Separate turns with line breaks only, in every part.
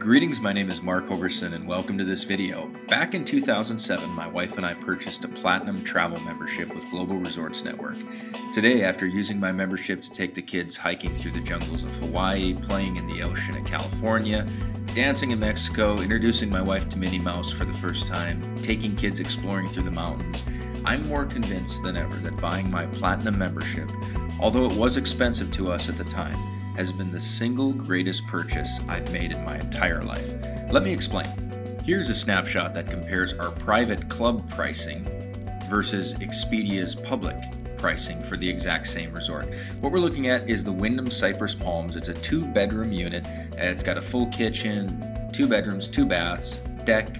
Greetings, my name is Mark Hoverson and welcome to this video. Back in 2007, my wife and I purchased a platinum travel membership with Global Resorts Network. Today, after using my membership to take the kids hiking through the jungles of Hawaii, playing in the ocean in California, dancing in Mexico, introducing my wife to Minnie Mouse for the first time, taking kids exploring through the mountains, I'm more convinced than ever that buying my platinum membership, although it was expensive to us at the time, has been the single greatest purchase I've made in my entire life. Let me explain. Here's a snapshot that compares our private club pricing versus Expedia's public pricing for the exact same resort. What we're looking at is the Wyndham Cypress Palms. It's a 2-bedroom unit. It's got a full kitchen, 2 bedrooms, 2 baths, deck,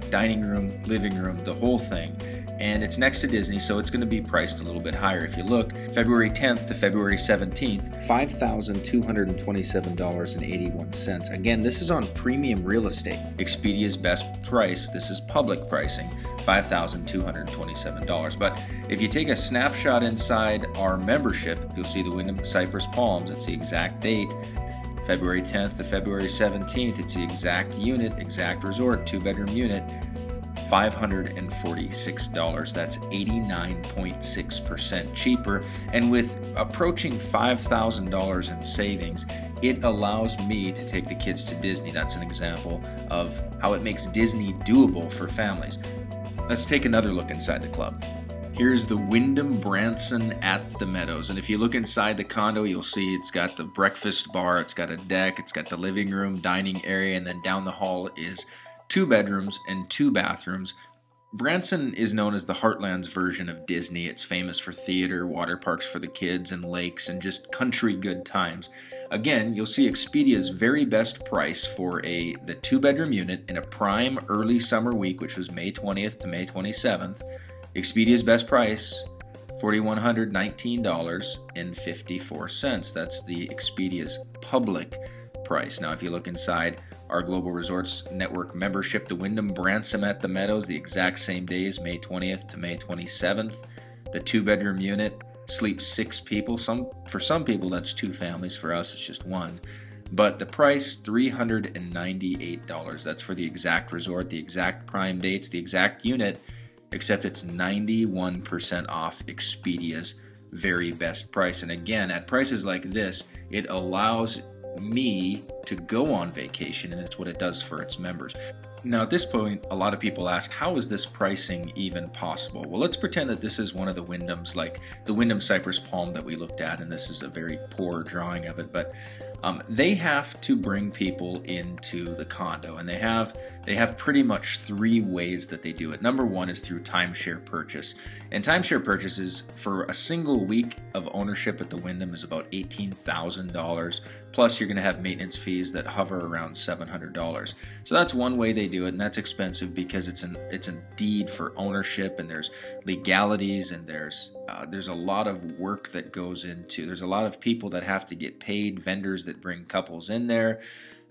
dining room, living room, the whole thing. And it's next to Disney, so it's going to be priced a little bit higher. If you look, February 10th to February 17th, $5,227.81. Again, this is on premium real estate. Expedia's best price, this is public pricing, $5,227. But if you take a snapshot inside our membership, you'll see the Wyndham Cypress Palms. It's the exact date. February 10th to February 17th, it's the exact unit, exact resort, 2-bedroom unit, $546. That's 89.6% cheaper. And with approaching $5,000 in savings, it allows me to take the kids to Disney. That's an example of how it makes Disney doable for families. Let's take another look inside the club. Here's the Wyndham Branson at the Meadows. And if you look inside the condo, you'll see it's got the breakfast bar, it's got a deck, it's got the living room, dining area, and then down the hall is 2 bedrooms and 2 bathrooms. Branson is known as the Heartland's version of Disney. It's famous for theater, water parks for the kids, and lakes, and just country good times. Again, you'll see Expedia's very best price for the 2-bedroom unit in a prime early summer week, which was May 20th to May 27th. Expedia's best price, $4,119.54. That's the Expedia's public price. Now, if you look inside our Global Resorts Network membership, the Wyndham Branson at the Meadows, the exact same days, May 20th to May 27th. The 2-bedroom unit sleeps 6 people. For some people, that's 2 families. For us, it's just 1. But the price, $398. That's for the exact resort, the exact prime dates, the exact unit, except it's 91% off Expedia's very best price. And again, at prices like this, it allows me to go on vacation, and it's what it does for its members. Now, at this point, a lot of people ask, how is this pricing even possible? Well, let's pretend that this is one of the Wyndhams, like the Wyndham Cypress Palm that we looked at, and this is a very poor drawing of it, but they have to bring people into the condo, and they have pretty much 3 ways that they do it. Number 1 is through timeshare purchase, and timeshare purchases for a single week of ownership at the Wyndham is about $18,000. Plus, you're going to have maintenance fees that hover around $700. So that's one way they do it, and that's expensive because it's a deed for ownership, and there's legalities, and there's a lot of work that goes into. There's a lot of people that have to get paid, vendors that bring couples in there,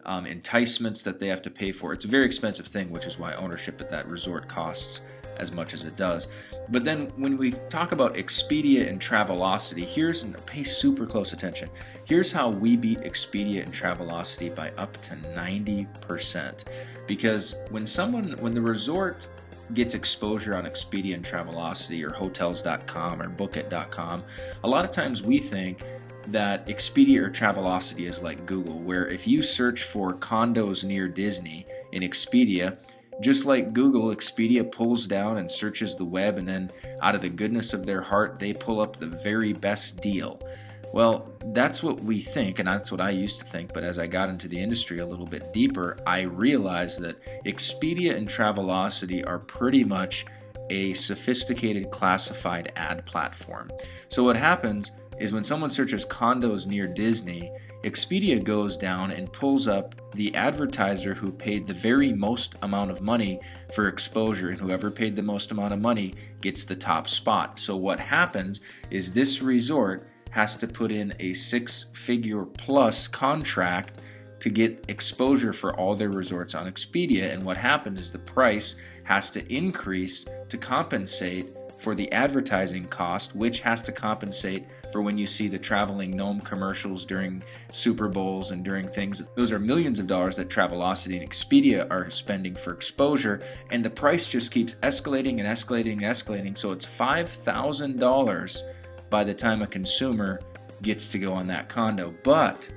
enticements that they have to pay for. It's a very expensive thing, which is why ownership at that resort costs as much as it does. But then when we talk about Expedia and Travelocity, pay super close attention. Here's how we beat Expedia and Travelocity by up to 90%. Because when the resort gets exposure on Expedia and Travelocity or Hotels.com or Bookit.com, a lot of times we think that Expedia or Travelocity is like Google, where if you search for condos near Disney in Expedia, just like Google, Expedia pulls down and searches the web, and then out of the goodness of their heart, they pull up the very best deal. Well, that's what we think, and that's what I used to think, but as I got into the industry a little bit deeper, I realized that Expedia and Travelocity are pretty much a sophisticated classified ad platform. So what happens is when someone searches condos near Disney, Expedia goes down and pulls up the advertiser who paid the very most amount of money for exposure, and whoever paid the most amount of money gets the top spot. So what happens is this resort has to put in a 6-figure plus contract to get exposure for all their resorts on Expedia, and what happens is the price has to increase to compensate for the advertising cost, which has to compensate for when you see the traveling gnome commercials during Super Bowls and during things. Those are millions of dollars that Travelocity and Expedia are spending for exposure, and the price just keeps escalating and escalating and escalating. So it's $5,000 by the time a consumer gets to go on that condo. But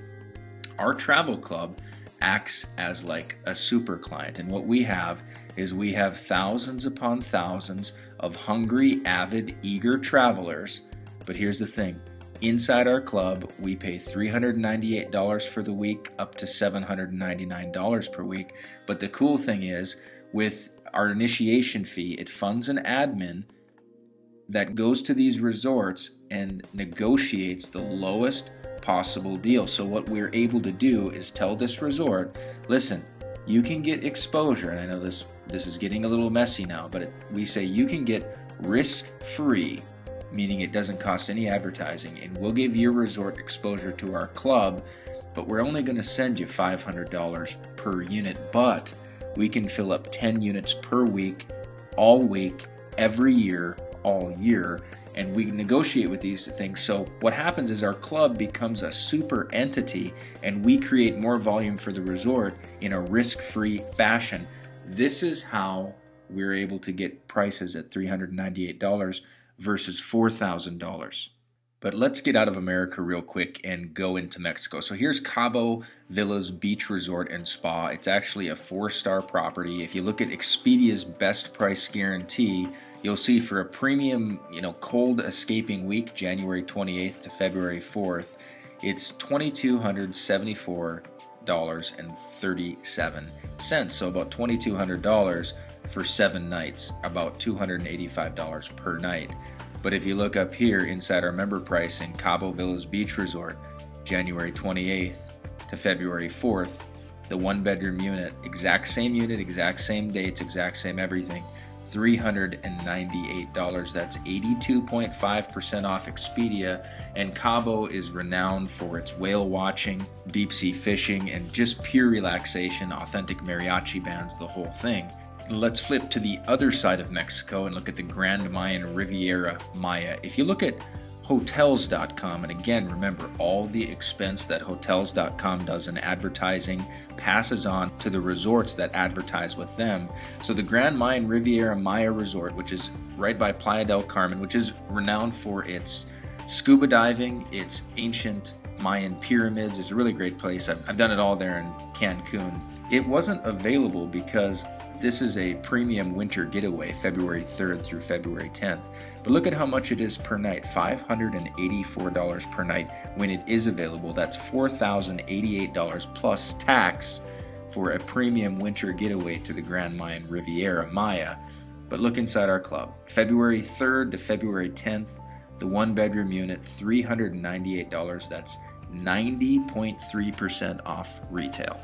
our travel club acts as like a super client, and what we have is we have thousands upon thousands of hungry, avid, eager travelers. But here's the thing, inside our club we pay $398 for the week up to $799 per week. But the cool thing is, with our initiation fee, it funds an admin that goes to these resorts and negotiates the lowest possible deal. So what we're able to do is tell this resort, listen, you can get exposure, and I know this is getting a little messy now, but we say you can get risk-free, meaning it doesn't cost any advertising, and we'll give your resort exposure to our club, but we're only going to send you $500 per unit, but we can fill up 10 units per week, all week, every year, all year, and we negotiate with these things. So what happens is our club becomes a super entity, and we create more volume for the resort in a risk-free fashion. This is how we're able to get prices at $398 versus $4,000. But let's get out of America real quick and go into Mexico. So here's Cabo Villas Beach Resort and Spa. It's actually a 4-star property. If you look at Expedia's best price guarantee, you'll see for a premium, cold escaping week, January 28th to February 4th, it's $2,274.37. So about $2,200 for 7 nights, about $285 per night. But if you look up here inside our member pricing, Cabo Villas Beach Resort, January 28th to February 4th, the 1-bedroom unit, exact same dates, exact same everything, $398. That's 82.5% off Expedia. And Cabo is renowned for its whale watching, deep sea fishing, and just pure relaxation, authentic mariachi bands, the whole thing. Let's flip to the other side of Mexico and look at the Grand Mayan Riviera Maya. If you look at Hotels.com, and again, remember, all the expense that Hotels.com does in advertising passes on to the resorts that advertise with them. So the Grand Mayan Riviera Maya Resort, which is right by Playa del Carmen, which is renowned for its scuba diving, its ancient Mayan pyramids, is a really great place. I've done it all there in Cancun. It wasn't available because this is a premium winter getaway, February 3rd through February 10th. But look at how much it is per night, $584 per night when it is available. That's $4,088 plus tax for a premium winter getaway to the Grand Mayan Riviera Maya. But look inside our club. February 3rd to February 10th, the 1-bedroom unit, $398. That's 90.3% off retail.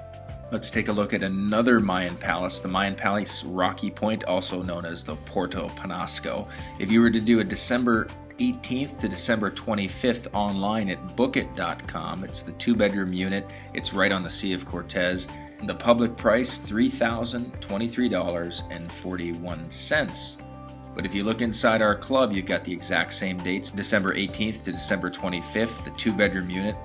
Let's take a look at another Mayan palace, the Mayan Palace Rocky Point, also known as the Puerto Penasco. If you were to do a December 18th to December 25th online at bookit.com, it's the 2-bedroom unit. It's right on the Sea of Cortez. The public price, $3,023.41. But if you look inside our club, you've got the exact same dates, December 18th to December 25th, the 2-bedroom unit,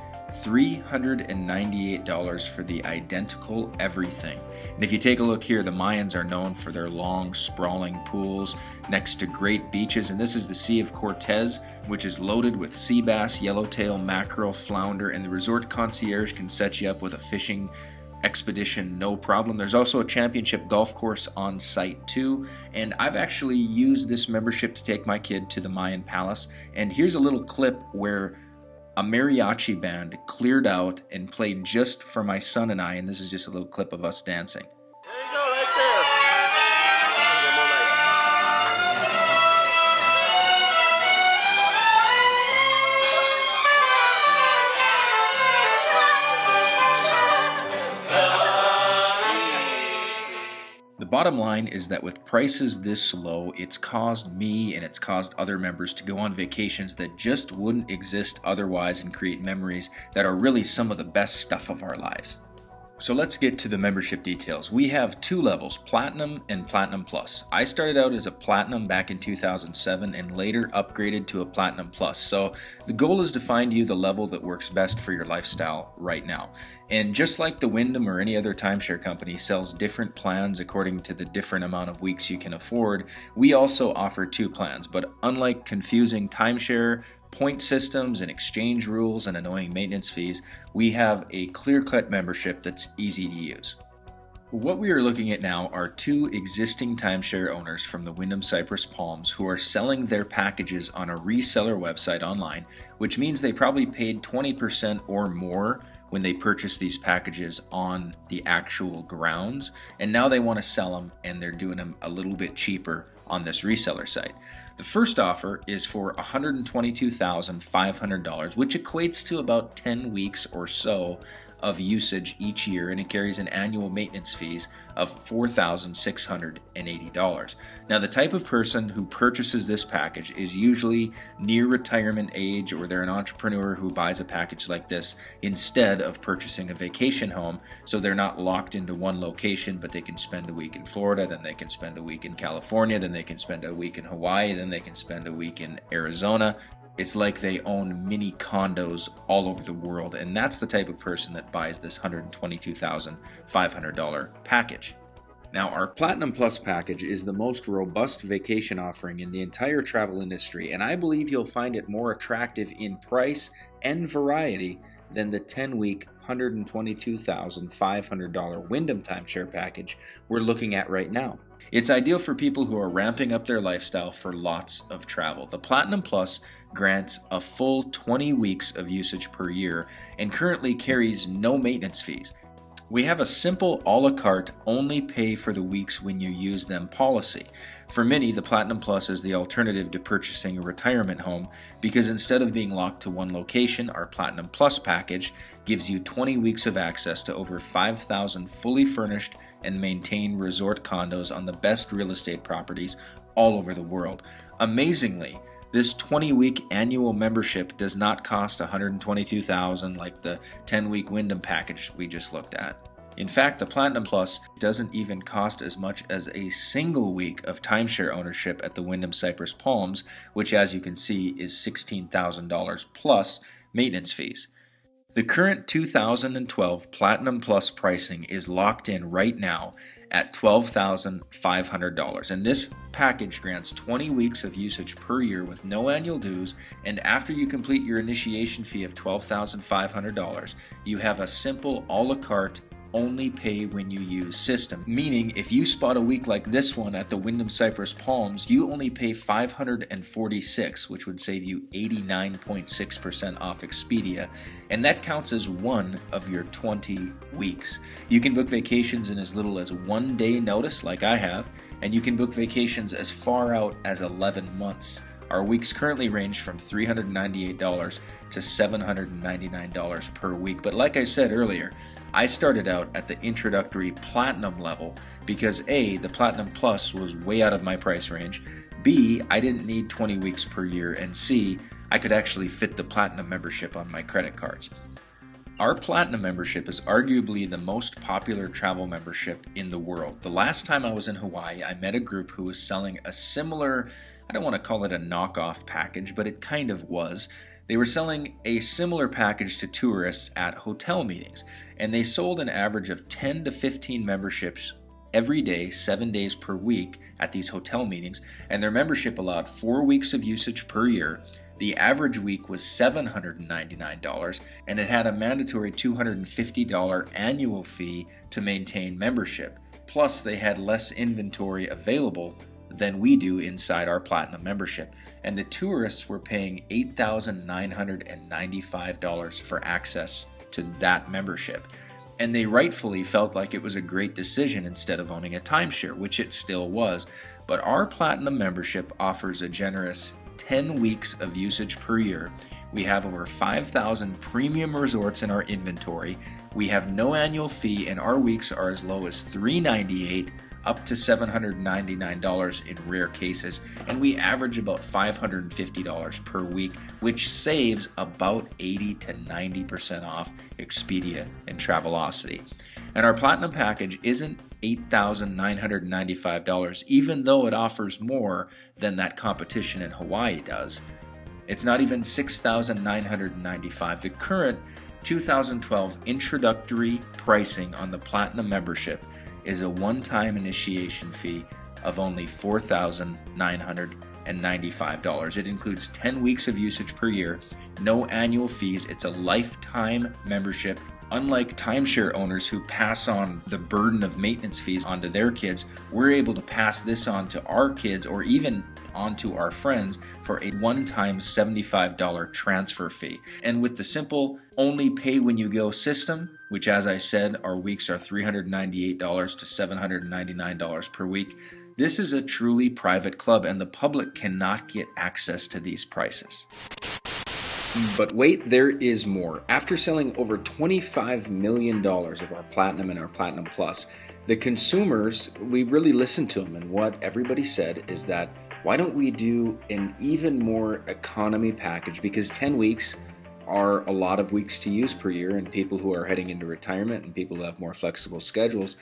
$398 for the identical everything. And if you take a look here, the Mayans are known for their long, sprawling pools next to great beaches, and this is the Sea of Cortez, which is loaded with sea bass, yellowtail, mackerel, flounder, and the resort concierge can set you up with a fishing expedition, no problem. There's also a championship golf course on site too, and I've actually used this membership to take my kid to the Mayan Palace, and here's a little clip where a mariachi band cleared out and played just for my son and I, and this is just a little clip of us dancing.
There you go, right there.
The bottom line is that with prices this low, it's caused me and it's caused other members to go on vacations that just wouldn't exist otherwise and create memories that are really some of the best stuff of our lives. So let's get to the membership details. We have two levels, Platinum and Platinum Plus. I started out as a Platinum back in 2007 and later upgraded to a Platinum Plus. So the goal is to find you the level that works best for your lifestyle right now. And just like the Wyndham or any other timeshare company sells different plans according to the different amount of weeks you can afford, we also offer two plans. But unlike confusing timeshare, point systems and exchange rules and annoying maintenance fees, we have a clear-cut membership that's easy to use. What we are looking at now are two existing timeshare owners from the Wyndham Cypress Palms who are selling their packages on a reseller website online, which means they probably paid 20% or more when they purchased these packages on the actual grounds, and now they want to sell them and they're doing them a little bit cheaper on this reseller site. The first offer is for $122,500, which equates to about 10 weeks or so of usage each year, and it carries an annual maintenance fees of $4,680. Now, the type of person who purchases this package is usually near retirement age, or they're an entrepreneur who buys a package like this instead of purchasing a vacation home, so they're not locked into one location, but they can spend a week in Florida, then they can spend a week in California, then they can spend a week in Hawaii, then they can spend a week in Arizona. It's like they own mini condos all over the world, and that's the type of person that buys this $122,500 package. Now, our Platinum Plus package is the most robust vacation offering in the entire travel industry, and I believe you'll find it more attractive in price and variety than the 10-week $122,500 Wyndham timeshare package we're looking at right now. It's ideal for people who are ramping up their lifestyle for lots of travel. The Platinum Plus grants a full 20 weeks of usage per year and currently carries no maintenance fees. We have a simple a la carte, only pay for the weeks when you use them policy. For many, the Platinum Plus is the alternative to purchasing a retirement home because instead of being locked to one location, our Platinum Plus package gives you 20 weeks of access to over 5,000 fully furnished and maintained resort condos on the best real estate properties all over the world. Amazingly, this 20-week annual membership does not cost $122,000 like the 10-week Wyndham package we just looked at. In fact, the Platinum Plus doesn't even cost as much as a single week of timeshare ownership at the Wyndham Cypress Palms, which, as you can see, is $16,000 plus maintenance fees. The current 2012 Platinum Plus pricing is locked in right now at $12,500, and this package grants 20 weeks of usage per year with no annual dues, and after you complete your initiation fee of $12,500, you have a simple a la carte only pay when you use system, meaning if you spot a week like this one at the Wyndham Cypress Palms, you only pay $546, which would save you 89.6% off Expedia, and that counts as one of your 20 weeks. You can book vacations in as little as 1 day notice, like I have, and you can book vacations as far out as 11 months. Our weeks currently range from $398 to $799 per week, but like I said earlier, I started out at the introductory Platinum level because A, the Platinum Plus was way out of my price range, B, I didn't need 20 weeks per year, and C, I could actually fit the Platinum membership on my credit cards. Our Platinum membership is arguably the most popular travel membership in the world. The last time I was in Hawaii, I met a group who was selling a similar, I don't want to call it a knockoff package, but it kind of was. They were selling a similar package to tourists at hotel meetings, and they sold an average of 10 to 15 memberships every day, 7 days per week at these hotel meetings, and their membership allowed 4 weeks of usage per year. The average week was $799, and it had a mandatory $250 annual fee to maintain membership. Plus, they had less inventory available than we do inside our Platinum membership, and the tourists were paying $8,995 for access to that membership. And they rightfully felt like it was a great decision instead of owning a timeshare, which it still was. But our Platinum membership offers a generous 10 weeks of usage per year We have over 5,000 premium resorts in our inventory. We have no annual fee, and our weeks are as low as $398 up to $799 in rare cases, and we average about $550 per week, which saves about 80 to 90% off Expedia and Travelocity. And our Platinum package isn't $8,995, even though it offers more than that competition in Hawaii does. It's not even $6,995. The current 2012 introductory pricing on the Platinum membership is a one-time initiation fee of only $4,995. It includes 10 weeks of usage per year, no annual fees. It's a lifetime membership. Unlike timeshare owners who pass on the burden of maintenance fees onto their kids, we're able to pass this on to our kids or even onto our friends for a one-time $75 transfer fee. And with the simple only pay when you go system, which as I said, our weeks are $398 to $799 per week, this is a truly private club and the public cannot get access to these prices. But wait, there is more. After selling over $25 million of our Platinum and our Platinum Plus, the consumers, we really listened to them, and what everybody said is that why don't we do an even more economy package, because 10 weeks are a lot of weeks to use per year, and people who are heading into retirement and people who have more flexible schedules,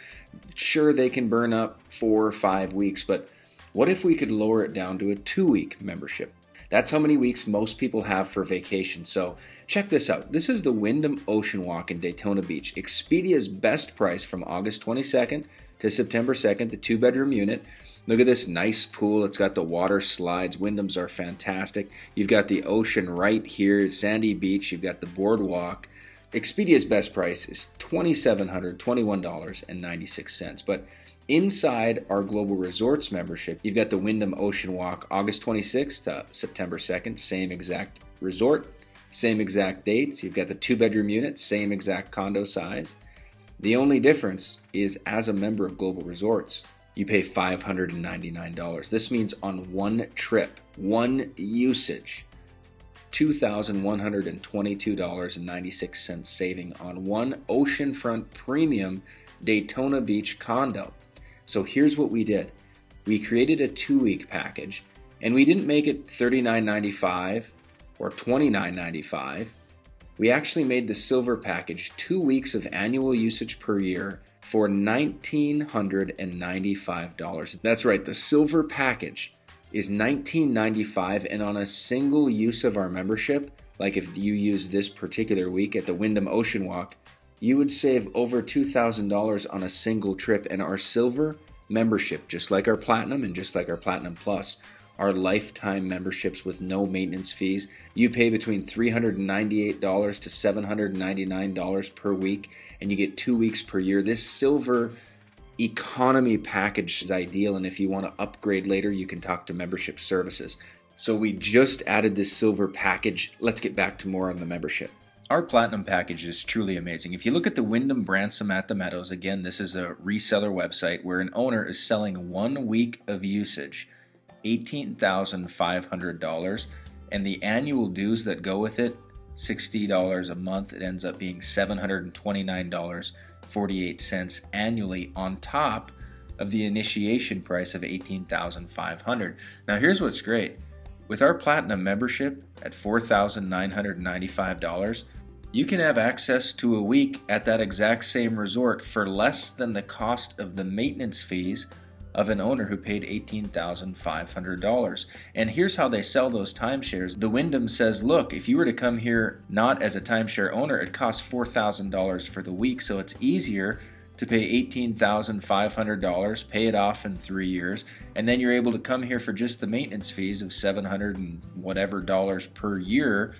sure, they can burn up 4 or 5 weeks, but what if we could lower it down to a 2-week membership? That's how many weeks most people have for vacation. So check this out. This is the Wyndham Ocean Walk in Daytona Beach. Expedia's best price from August 22nd to September 2nd, the 2-bedroom unit. Look at this nice pool. It's got the water slides. Wyndhams are fantastic. You've got the ocean right here, sandy beach. You've got the boardwalk. Expedia's best price is $2,721.96. But inside our Global Resorts membership, you've got the Wyndham Ocean Walk, August 26th to September 2nd, same exact resort, same exact dates. You've got the 2-bedroom unit, same exact condo size. The only difference is as a member of Global Resorts, you pay $599. This means on one trip, one usage, $2,122.96 saving on one oceanfront premium Daytona Beach condo. So here's what we did. We created a 2-week package, and we didn't make it $39.95 or $29.95. We actually made the silver package 2 weeks of annual usage per year for $1,995. That's right, the silver package is $19.95, and on a single use of our membership, like if you use this particular week at the Wyndham Ocean Walk, you would save over $2,000 on a single trip. And our silver membership, just like our Platinum and just like our Platinum Plus, are lifetime memberships with no maintenance fees. You pay between $398 to $799 per week, and you get 2 weeks per year. This silver economy package is ideal, and if you want to upgrade later, you can talk to Membership Services. So we just added this silver package. Let's get back to more on the membership. Our Platinum package is truly amazing. If you look at the Wyndham Branson at the Meadows, again, this is a reseller website where an owner is selling 1 week of usage, $18,500, and the annual dues that go with it, $60 a month. It ends up being $729.48 annually on top of the initiation price of $18,500. Now here's what's great. With our Platinum membership at $4,995, you can have access to a week at that exact same resort for less than the cost of the maintenance fees of an owner who paid $18,500. And here's how they sell those timeshares. The Wyndham says, look, if you were to come here not as a timeshare owner, it costs $4,000 for the week, so it's easier to pay $18,500, pay it off in 3 years, and then you're able to come here for just the maintenance fees of $700 and whatever dollars per year.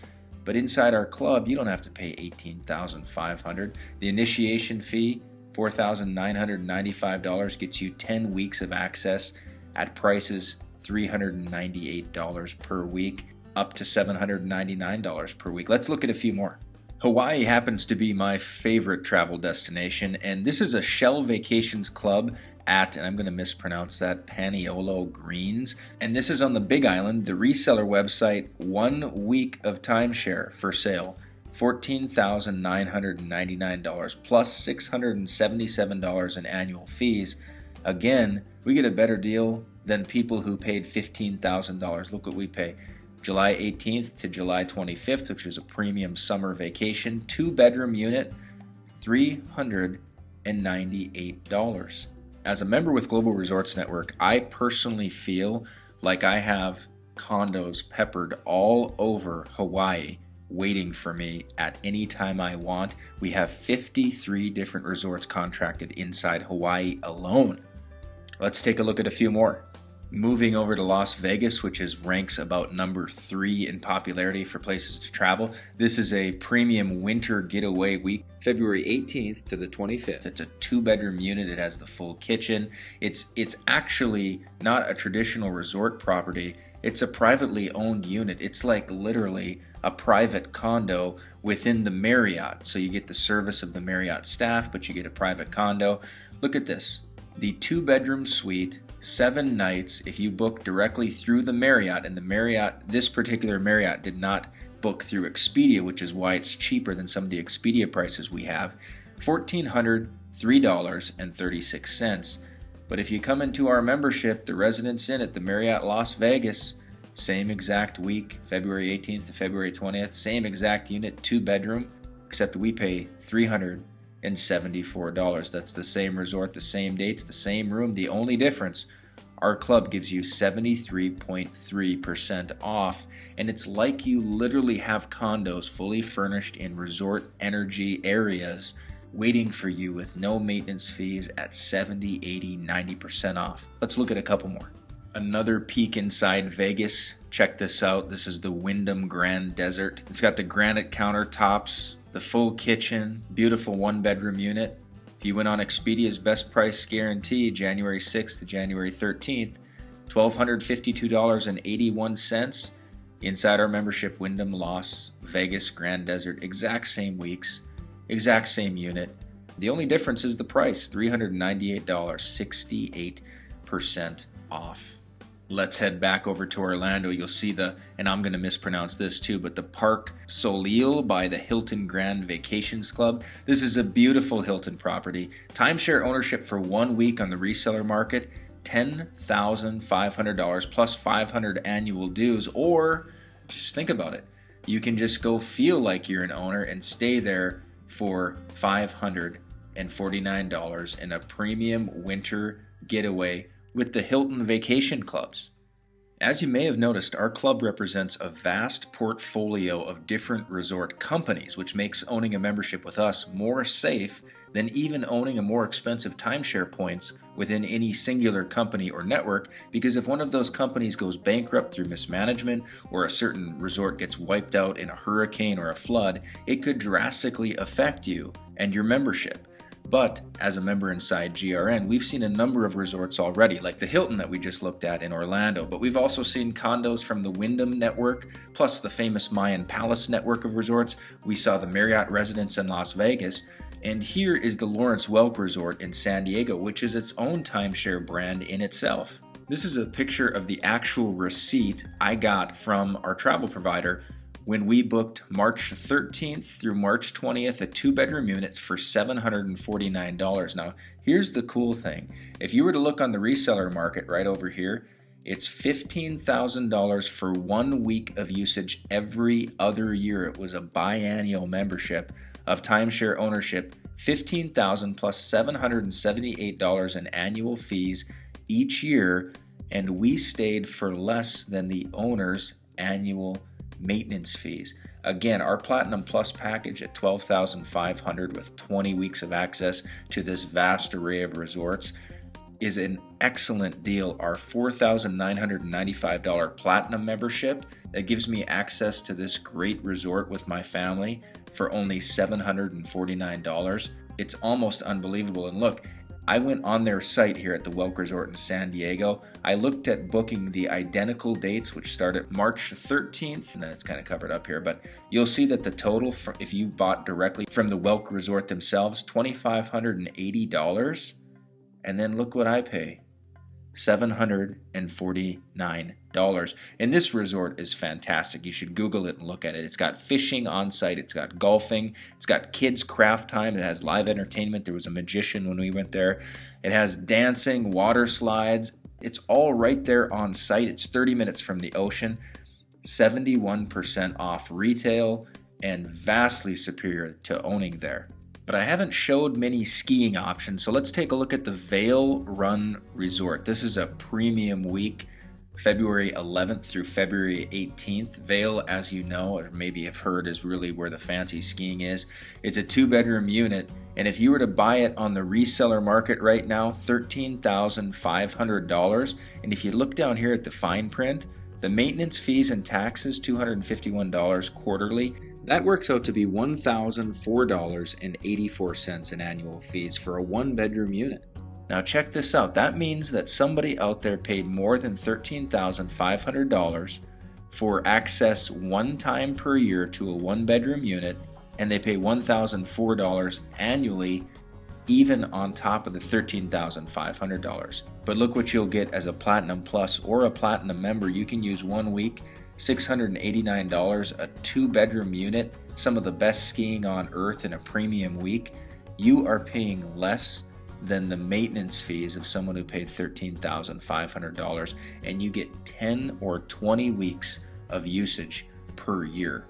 But inside our club, you don't have to pay $18,500. The initiation fee, $4,995, gets you 10 weeks of access at prices $398 per week, up to $799 per week. Let's look at a few more. Hawaii happens to be my favorite travel destination, and this is a Shell Vacations Club at, and I'm going to mispronounce that, Paniolo Greens. And this is on the Big Island, the reseller website, 1 week of timeshare for sale. $14,999 plus $677 in annual fees. Again, we get a better deal than people who paid $15,000. Look what we pay. July 18th to July 25th, which is a premium summer vacation, 2-bedroom unit, $398. As a member with Global Resorts Network, I personally feel like I have condos peppered all over Hawaii waiting for me at any time I want. We have 53 different resorts contracted inside Hawaii alone. Let's take a look at a few more. Moving over to Las Vegas, which ranks about number 3 in popularity for places to travel. This is a premium winter getaway week, February 18th to the 25th. It's a 2-bedroom unit. It has the full kitchen. It's actually not a traditional resort property. It's a privately owned unit. It's like literally a private condo within the Marriott. So you get the service of the Marriott staff, but you get a private condo. Look at this. The 2-bedroom suite, 7 nights, if you book directly through the Marriott, and the Marriott, this particular Marriott did not book through Expedia, which is why it's cheaper than some of the Expedia prices we have, $1,403.36. But if you come into our membership, the Residence Inn at the Marriott Las Vegas, same exact week, February 18th to February 20th, same exact unit, 2-bedroom, except we pay $374. That's the same resort, the same dates, the same room. The only difference, our club gives you 73.3% off, and it's like you literally have condos fully furnished in resort energy areas waiting for you with no maintenance fees at 70, 80, 90% off. Let's look at a couple more. Another peek inside Vegas. Check this out. This is the Wyndham Grand Desert. It's got the granite countertops, the full kitchen, beautiful 1-bedroom unit. If you went on Expedia's best price guarantee, January 6th to January 13th, $1,252.81. Inside our membership, Wyndham Las Vegas Grand Desert, exact same weeks, exact same unit. The only difference is the price, $398, 68% off. Let's head back over to Orlando. You'll see and I'm going to mispronounce this too, but the Park Soleil by the Hilton Grand Vacations Club. This is a beautiful Hilton property. Timeshare ownership for 1 week on the reseller market, $10,500 plus $500 annual dues, or just think about it. You can just go feel like you're an owner and stay there for $549 in a premium winter getaway with the Hilton Vacation Clubs. As you may have noticed, our club represents a vast portfolio of different resort companies, which makes owning a membership with us more safe than even owning a more expensive timeshare points within any singular company or network, because if one of those companies goes bankrupt through mismanagement or a certain resort gets wiped out in a hurricane or a flood, it could drastically affect you and your membership. But as a member inside GRN, we've seen a number of resorts already, like the Hilton that we just looked at in Orlando, but we've also seen condos from the Wyndham network, plus the famous Mayan Palace network of resorts. We saw the Marriott Residence in Las Vegas, and here is the Lawrence Welk Resort in San Diego, which is its own timeshare brand in itself. This is a picture of the actual receipt I got from our travel provider when we booked March 13th through March 20th a 2-bedroom unit for $749. Now, here's the cool thing. If you were to look on the reseller market right over here, it's $15,000 for 1 week of usage every other year. It was a biannual membership of timeshare ownership, $15,000 plus $778 in annual fees each year, and we stayed for less than the owner's annual maintenance fees. Again, our Platinum Plus package at $12,500 with 20 weeks of access to this vast array of resorts is an excellent deal. Our $4,995 Platinum membership that gives me access to this great resort with my family for only $749. It's almost unbelievable. And look, I went on their site here at the Welk Resort in San Diego. I looked at booking the identical dates, which start at March 13th, and then it's kind of covered up here, but you'll see that the total, if you bought directly from the Welk Resort themselves, $2,580, and then look what I pay. $749. And this resort is fantastic. You should Google it and look at it. It's got fishing on site, it's got golfing, it's got kids craft time, it has live entertainment. There was a magician when we went there. It has dancing, water slides. It's all right there on site. It's 30 minutes from the ocean. 71% off retail and vastly superior to owning there. But I haven't showed many skiing options, so let's take a look at the Vail Run Resort. This is a premium week, February 11th through February 18th. Vail, as you know, or maybe have heard, is really where the fancy skiing is. It's a 2-bedroom unit, and if you were to buy it on the reseller market right now, $13,500. And if you look down here at the fine print, the maintenance fees and taxes, $251 quarterly. That works out to be $1,004.84 in annual fees for a 1-bedroom unit. Now check this out. That means that somebody out there paid more than $13,500 for access one time per year to a 1-bedroom unit, and they pay $1,004 annually, even on top of the $13,500. But look what you'll get as a Platinum Plus or a Platinum member. You can use 1 week, $689, a 2-bedroom unit, some of the best skiing on earth in a premium week. You are paying less than the maintenance fees of someone who paid $13,500, and you get 10 or 20 weeks of usage per year.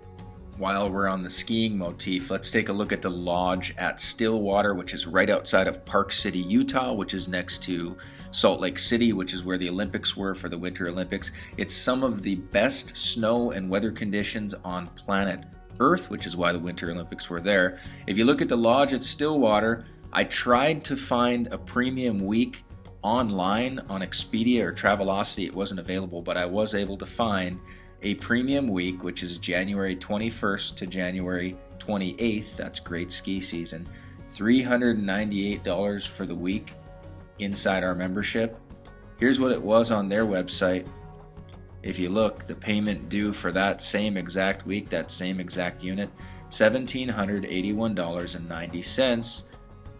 While we're on the skiing motif, let's take a look at the lodge at Stillwater, which is right outside of Park City, Utah, which is next to Salt Lake City, which is where the Olympics were for the Winter Olympics. It's some of the best snow and weather conditions on planet Earth, which is why the Winter Olympics were there. If you look at the lodge at Stillwater, I tried to find a premium week online on Expedia or Travelocity. It wasn't available, but I was able to find a premium week, which is January 21st to January 28th. That's great ski season. $398 for the week inside our membership. Here's what it was on their website. If you look, the payment due for that same exact week, that same exact unit, $1,781.90.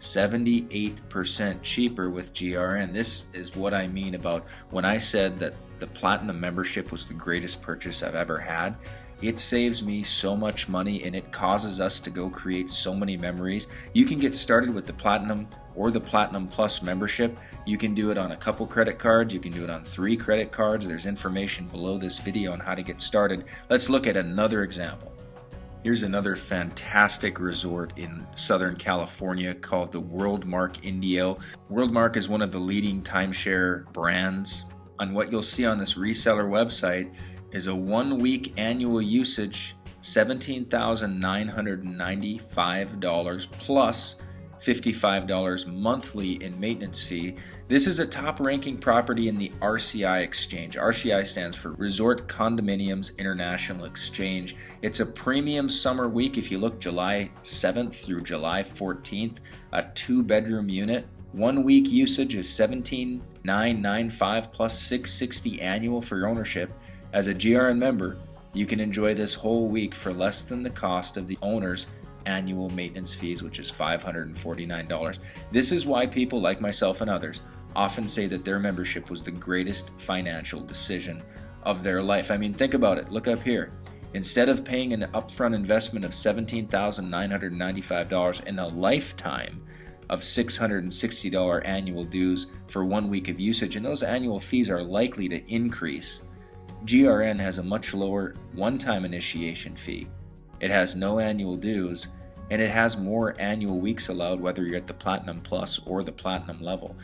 78% cheaper with GRN. This is what I mean about when I said that the Platinum membership was the greatest purchase I've ever had. It saves me so much money, and it causes us to go create so many memories. You can get started with the Platinum or the Platinum Plus membership. You can do it on a couple credit cards. You can do it on 3 credit cards. There's information below this video on how to get started. Let's look at another example. Here's another fantastic resort in Southern California called the WorldMark Indio. WorldMark is one of the leading timeshare brands. And what you'll see on this reseller website is a 1-week annual usage, $17,995 plus $55 monthly in maintenance fee. This is a top-ranking property in the RCI Exchange. RCI stands for Resort Condominiums International Exchange. It's a premium summer week. If you look, July 7th through July 14th, a 2-bedroom unit. 1 week usage is $17,995 plus $660 annual for your ownership. As a GRN member, you can enjoy this whole week for less than the cost of the owner's annual maintenance fees, which is $549. This is why people like myself and others often say that their membership was the greatest financial decision of their life. I mean, think about it. Look up here. Instead of paying an upfront investment of $17,995 and a lifetime of $660 annual dues for 1 week of usage, and those annual fees are likely to increase, GRN has a much lower one-time initiation fee. It has no annual dues, and it has more annual weeks allowed whether you're at the Platinum Plus or the Platinum level.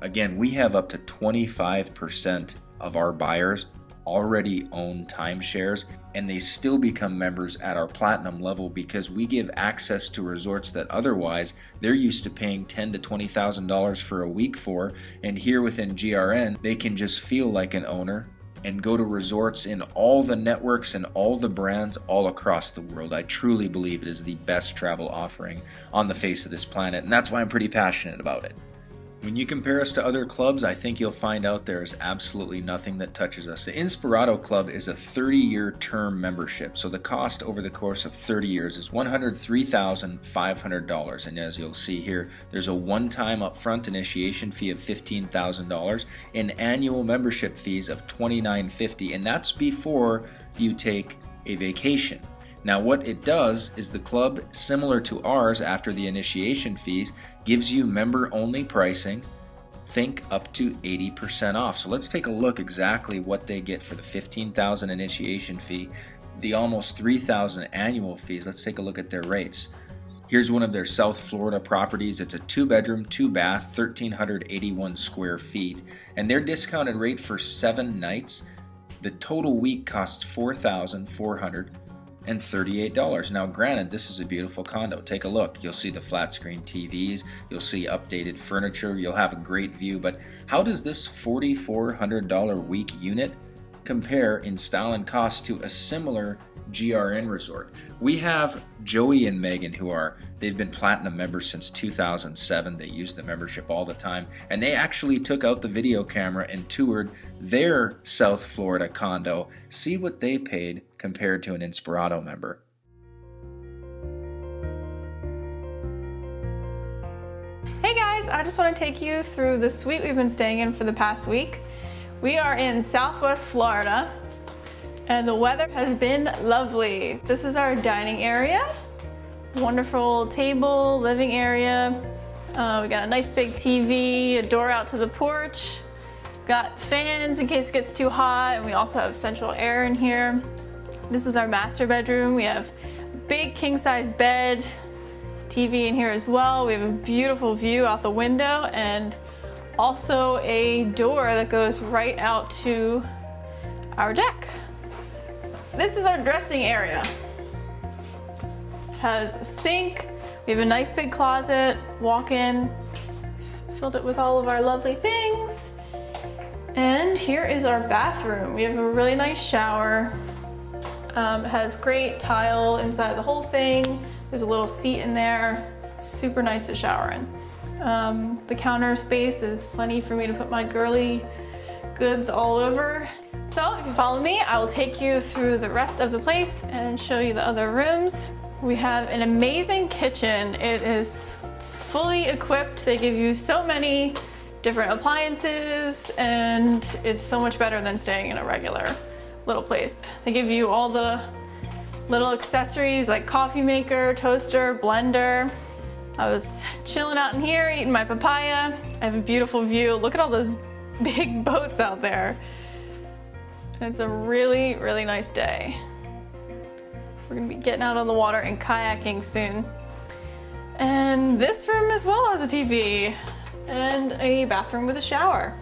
Again, we have up to 25% of our buyers already own timeshares, and they still become members at our Platinum level because we give access to resorts that otherwise they're used to paying $10,000 to $20,000 for a week for, and here within GRN, they can just feel like an owner and go to resorts in all the networks and all the brands all across the world. I truly believe it is the best travel offering on the face of this planet, and that's why I'm pretty passionate about it. When you compare us to other clubs, I think you'll find out there is absolutely nothing that touches us. The Inspirato Club is a 30-year term membership, so the cost over the course of 30 years is $103,500. And as you'll see here, there's a one-time upfront initiation fee of $15,000 and annual membership fees of $29.50, and that's before you take a vacation. Now what it does is the club, similar to ours after the initiation fees, gives you member-only pricing, think up to 80% off. So let's take a look exactly what they get for the $15,000 initiation fee, the almost $3,000 annual fees. Let's take a look at their rates. Here's one of their South Florida properties. It's a 2-bedroom, 2-bath, 1,381 square feet, and their discounted rate for 7 nights, the total week costs $4,438. Now granted, this is a beautiful condo. Take a look. You'll see the flat screen TVs, you'll see updated furniture, you'll have a great view, but how does this $4,400 week unit compare in style and cost to a similar GRN resort? We have Joey and Megan they've been platinum members since 2007. They use the membership all the time, and they actually took out the video camera and toured their South Florida condo. See what they paid compared to an Inspirato member.
Hey guys, I just want to take you through the suite we've been staying in for the past week. We are in Southwest Florida, and the weather has been lovely. This is our dining area. Wonderful table, living area. We got a nice big TV, a door out to the porch. Got fans in case it gets too hot, and we also have central air in here. This is our master bedroom. We have a big king-size bed, TV in here as well. We have a beautiful view out the window, and also a door that goes right out to our deck. This is our dressing area. It has a sink. We have a nice big closet, walk-in, filled it with all of our lovely things. And here is our bathroom. We have a really nice shower. It has great tile inside the whole thing. There's a little seat in there. It's super nice to shower in. The counter space is plenty for me to put my girly goods all over. So if you follow me, I will take you through the rest of the place and show you the other rooms. We have an amazing kitchen. It is fully equipped. They give you so many different appliances, and it's so much better than staying in a regular little place. They give you all the little accessories like coffee maker, toaster, blender. I was chilling out in here eating my papaya. I have a beautiful view. Look at all those big boats out there. And it's a really, really nice day. We're gonna be getting out on the water and kayaking soon. And this room as well has a TV and a bathroom with a shower.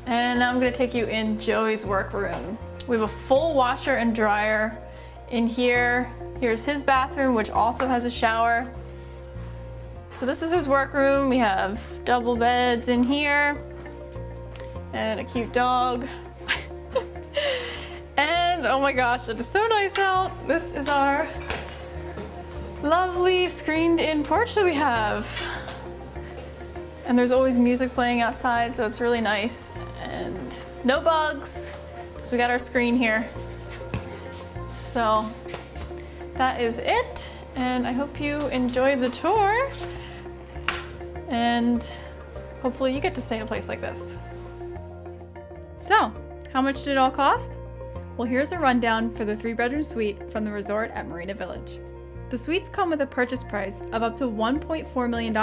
And now I'm gonna take you in Joey's workroom. We have a full washer and dryer in here. Here's his bathroom, which also has a shower. So this is his workroom. We have double beds in here and a cute dog. And oh my gosh, it is so nice out. This is our lovely screened-in porch that we have. And there's always music playing outside, so it's really nice. And no bugs, because we got our screen here. So that is it, and I hope you enjoyed the tour. And hopefully you get to stay in a place like this. So, how much did it all cost? Well, here's a rundown for the 3-bedroom suite from the resort at Marina Village. The suites come with a purchase price of up to $1.4 million,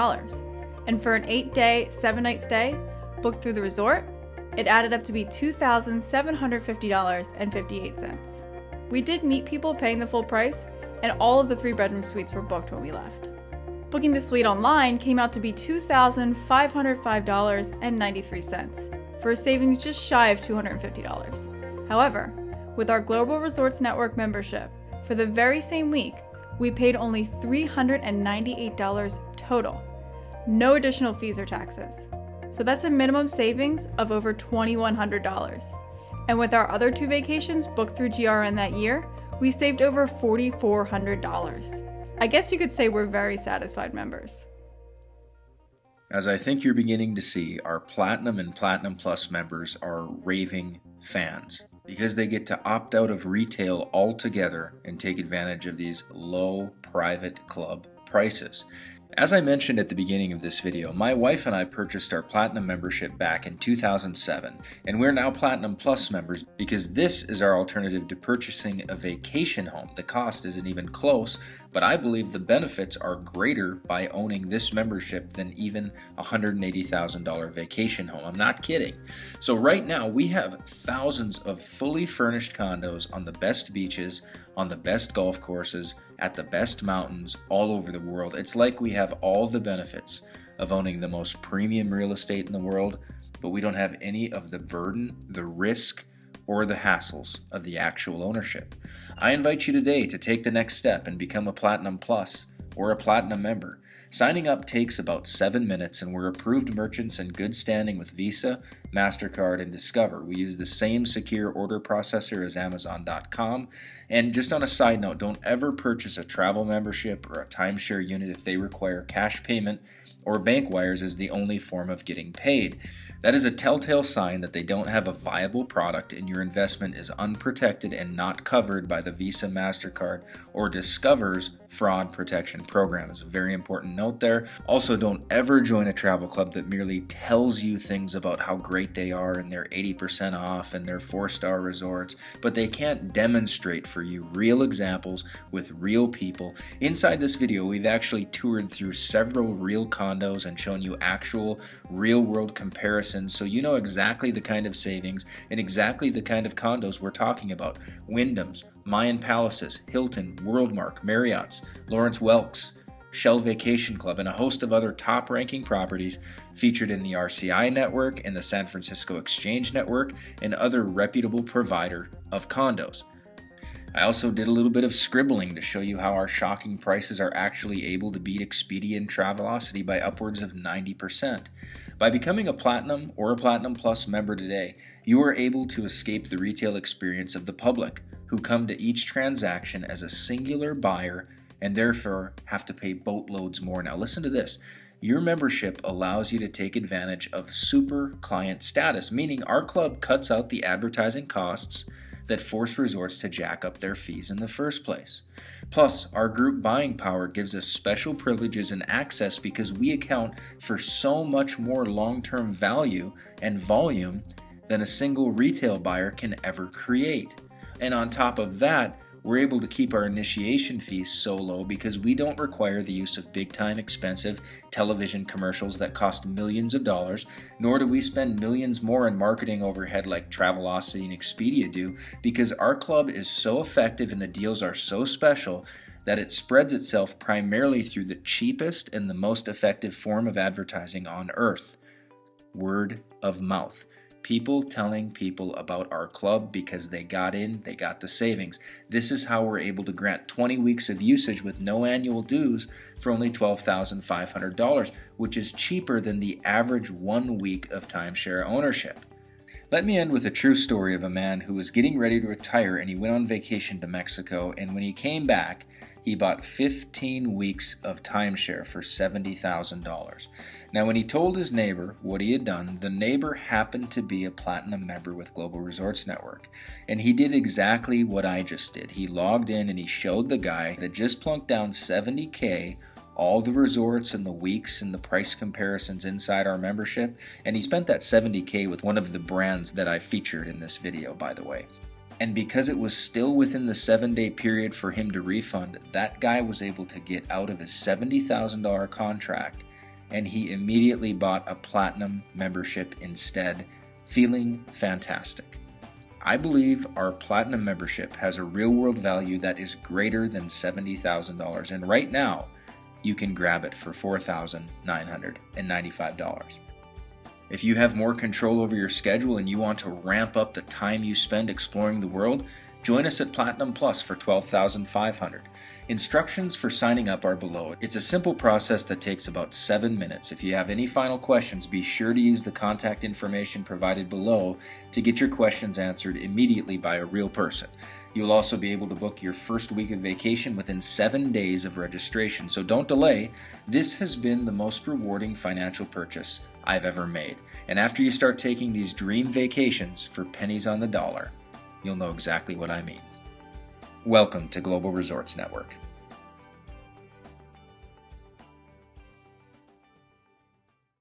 and for an 8-day, 7-night stay booked through the resort, it added up to be $2,750.58. We did meet people paying the full price, and all of the 3-bedroom suites were booked when we left. Booking the suite online came out to be $2,505.93, for a savings just shy of $250. However, with our Global Resorts Network membership, for the very same week, we paid only $398 total. No additional fees or taxes. So that's a minimum savings of over $2,100. And with our other 2 vacations booked through GRN that year, we saved over $4,400. I guess you could say we're very satisfied members.
As I think you're beginning to see, our Platinum and Platinum Plus members are raving fans because they get to opt out of retail altogether and take advantage of these low private club prices. As I mentioned at the beginning of this video, my wife and I purchased our Platinum membership back in 2007, and we're now Platinum Plus members because this is our alternative to purchasing a vacation home. The cost isn't even close, but I believe the benefits are greater by owning this membership than even a $180,000 vacation home. I'm not kidding. So right now we have thousands of fully furnished condos on the best beaches, on the best golf courses, at the best mountains all over the world. It's like we have all the benefits of owning the most premium real estate in the world, but we don't have any of the burden, the risk, or the hassles of the actual ownership. I invite you today to take the next step and become a Platinum Plus or a Platinum member. Signing up takes about 7 minutes, and we're approved merchants in good standing with Visa, MasterCard, and Discover. We use the same secure order processor as Amazon.com. And just on a side note, don't ever purchase a travel membership or a timeshare unit if they require cash payment or bank wires as the only form of getting paid. That is a telltale sign that they don't have a viable product and your investment is unprotected and not covered by the Visa, MasterCard, or Discover's fraud protection program. It's a very important note there. Also, don't ever join a travel club that merely tells you things about how great they are and they're 80% off and they're 4-star resorts, but they can't demonstrate for you real examples with real people. Inside this video, we've actually toured through several real condos and shown you actual real-world comparisons so you know exactly the kind of savings and exactly the kind of condos we're talking about. Wyndham's, Mayan Palaces, Hilton, Worldmark, Marriott's, Lawrence Welk's, Shell Vacation Club, and a host of other top-ranking properties featured in the RCI network and the San Francisco Exchange network and other reputable provider of condos. I also did a little bit of scribbling to show you how our shocking prices are actually able to beat Expedia and Travelocity by upwards of 90%. By becoming a Platinum or a Platinum Plus member today, you are able to escape the retail experience of the public, who come to each transaction as a singular buyer and therefore have to pay boatloads more. Now listen to this. Your membership allows you to take advantage of super client status, meaning our club cuts out the advertising costs that force resorts to jack up their fees in the first place. Plus, our group buying power gives us special privileges and access because we account for so much more long-term value and volume than a single retail buyer can ever create. And on top of that, we're able to keep our initiation fees so low because we don't require the use of big-time expensive television commercials that cost millions of dollars, nor do we spend millions more in marketing overhead like Travelocity and Expedia do, because our club is so effective and the deals are so special that it spreads itself primarily through the cheapest and the most effective form of advertising on earth: word of mouth. People telling people about our club because they got in, they got the savings. This is how we're able to grant 20 weeks of usage with no annual dues for only $12,500, which is cheaper than the average 1 week of timeshare ownership. Let me end with a true story of a man who was getting ready to retire and he went on vacation to Mexico, and when he came back, he bought 15 weeks of timeshare for $70,000. Now, when he told his neighbor what he had done, the neighbor happened to be a Platinum member with Global Resorts Network. And he did exactly what I just did. He logged in and he showed the guy that just plunked down $70K, all the resorts and the weeks and the price comparisons inside our membership. And he spent that $70K with one of the brands that I featured in this video, by the way. And because it was still within the 7-day period for him to refund, that guy was able to get out of his $70,000 contract, and he immediately bought a Platinum membership instead, feeling fantastic. I believe our Platinum membership has a real-world value that is greater than $70,000, and right now, you can grab it for $4,995. If you have more control over your schedule and you want to ramp up the time you spend exploring the world, Join us at Platinum Plus for $12,500. Instructions for signing up are below. It's a simple process that takes about 7 minutes. If you have any final questions, be sure to use the contact information provided below to get your questions answered immediately by a real person. You'll also be able to book your first week of vacation within 7 days of registration, so don't delay. This has been the most rewarding financial purchase I've ever made. And after you start taking these dream vacations for pennies on the dollar, you'll know exactly what I mean. Welcome to Global Resorts Network.